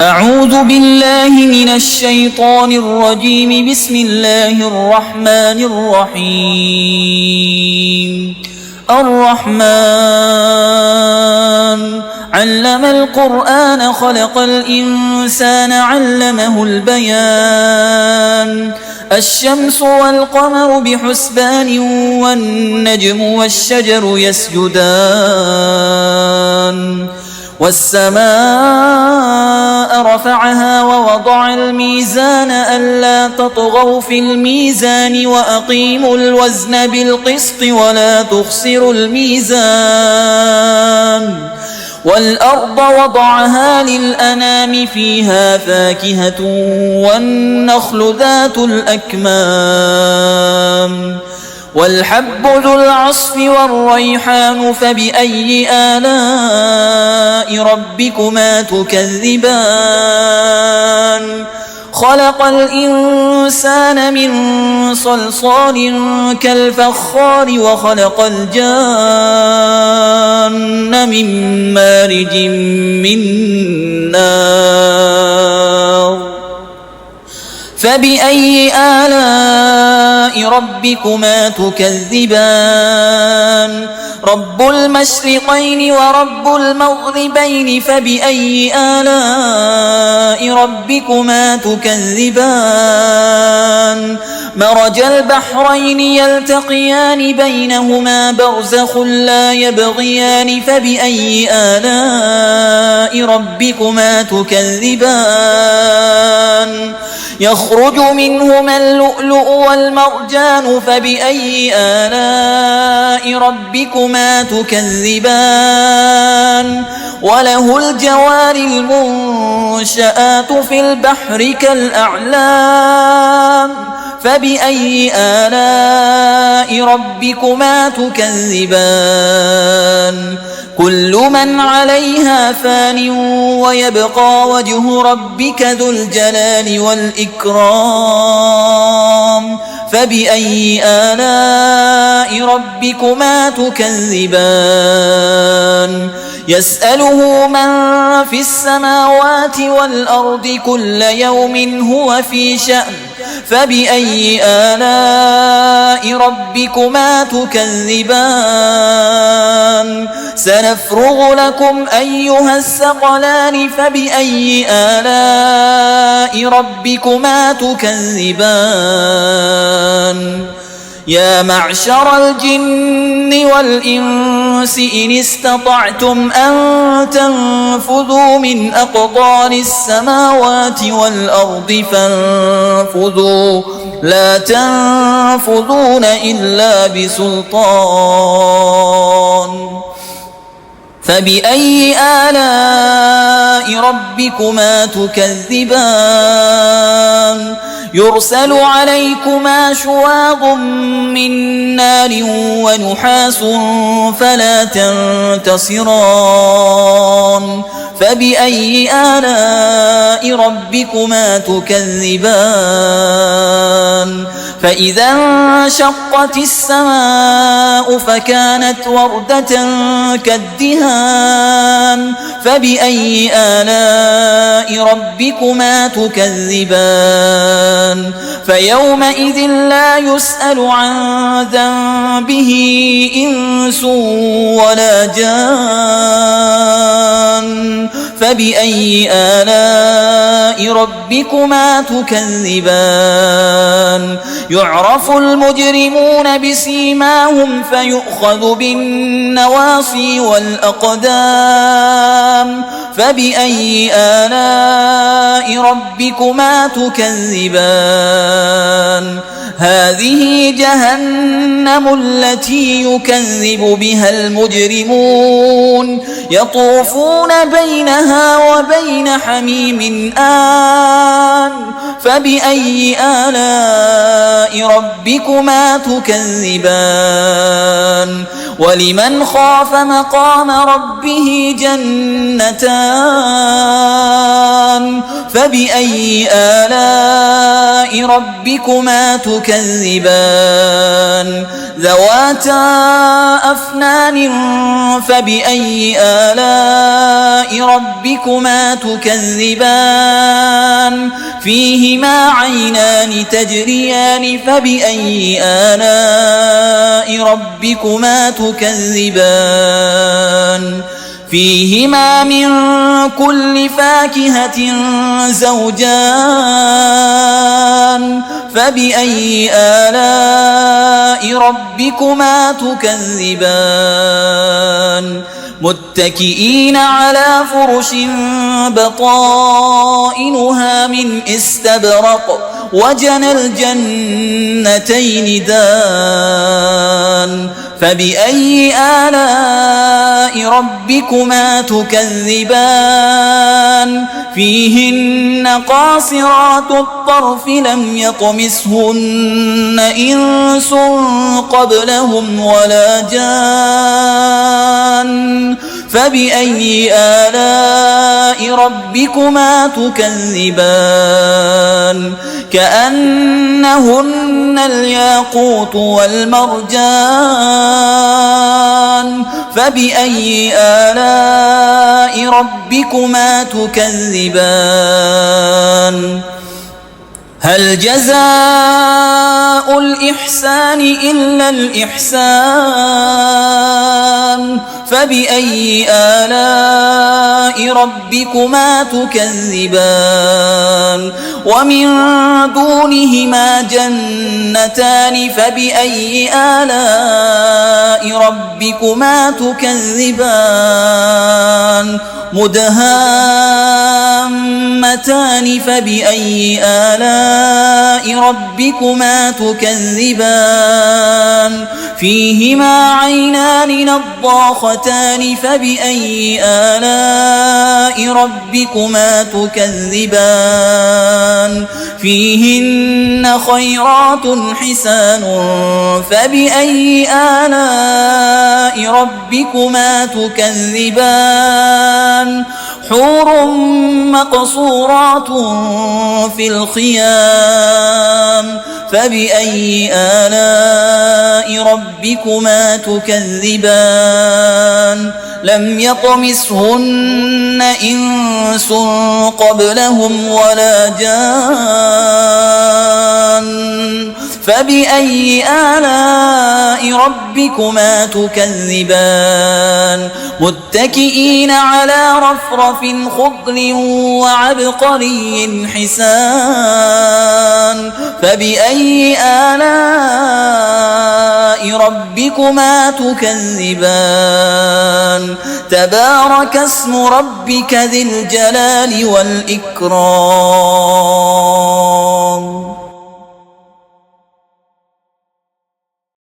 أعوذ بالله من الشيطان الرجيم. بسم الله الرحمن الرحيم. الرحمن علم القرآن خلق الإنسان علمه البيان. الشمس والقمر بحسبان والنجم والشجر يسجدان. والسماء رفعها ووضع الميزان ألا تطغوا في الميزان وأقيموا الوزن بالقسط ولا تخسروا الميزان. والأرض وضعها للأنام فيها فاكهة والنخل ذات الأكمام والحب ذو العصف والريحان. فبأي آلاء ربكما تكذبان؟ خلق الإنسان من صلصال كالفخار وخلق الجان من مارج من نار. فبأي آلاء ربكما تكذبان؟ رب المشرقين ورب المغربين. فبأي آلاء ربكما تكذبان؟ مرج البحرين يلتقيان بينهما برزخ لا يبغيان. فبأي آلاء ربكما تكذبان؟ يخرج منهما اللؤلؤ والمرجان. فبأي آلاء ربكما تكذبان؟ وله الجوار المنشآت في البحر كالأعلام. فبأي آلاء ربكما تكذبان؟ كل من عليها فان ويبقى وجه ربك ذو الجلال والإكرام. فبأي آلاء ربكما تكذبان؟ يسأله من في السماوات والأرض كل يوم هو في شأن. فبأي آلاء ربكما تكذبان؟ سنفرغ لكم أيها الثقلان. فبأي آلاء ربكما تكذبان؟ يا معشر الجن والإنس إن استطعتم أن تنفذوا من أقطار السماوات والأرض فانفذوا لا تنفذون إلا بسلطان. فبأي آلاء ربكما تكذبان؟ يرسل عليكما شواظ من نار ونحاس فلا تنتصران. فبأي آلاء ربكما تكذبان؟ فإذا انشقت السماء فكانت وردة كالدهان. فبأي آلاء ربكما تكذبان؟ فيومئذ لا يسأل عن ذنبه إنس ولا جان. فبأي آلاء ربكما تكذبان؟ يعرف المجرمون بسيماهم فيؤخذ بالنواصي والأقدام. فبأي آلاء ربكما تكذبان؟ هذه جهنم التي يكذب بها المجرمون يطوفون بينها وبين حميم آن. فبأي آلاء ربكما تكذبان؟ ولمن خاف مقام ربه جنتان. فبأي آلاء ربكما تكذبان ذواتا أفنان فبأي آلاء ربكما تكذبان فيهما عينان تجريان فبأي آلاء ربكما تكذبان فيهما من كل فاكهة زوجان فبأي آلاء ربكما تكذبان متكئين على فرش بطائنها من استبرق وجنى الجنتين دان فبأي آلاء ربكما تكذبان فيهن قاصرات الطرف لم يطمثهن إنس قبلهم ولا جان فبأي آلاء ربكما تكذبان كأنهن الياقوت والمرجان فبأي آلاء ربكما تكذبان هل جزاء الإحسان إلا الإحسان فبأي آلاء ربكما تكذبان ومن دونهما جنتان فبأي آلاء ربكما تكذبان مدهامتان فبأي آلاء ربكما تكذبان فيهما عينان نضاختان فبأي آلاء ربكما تكذبان فيهن خيرات حسان فبأي آلاء ربكما تكذبان حور مقصورات في الخيام فبأي آلاء ربكما تكذبان لم يطمثهن إنس قبلهم ولا جان فبأي آلاء ربكما تكذبان متكئين على رفرف خضر وعبقري حسان فبأي آلاء ربكما تكذبان تبارك اسم ربك ذي الجلال والإكرام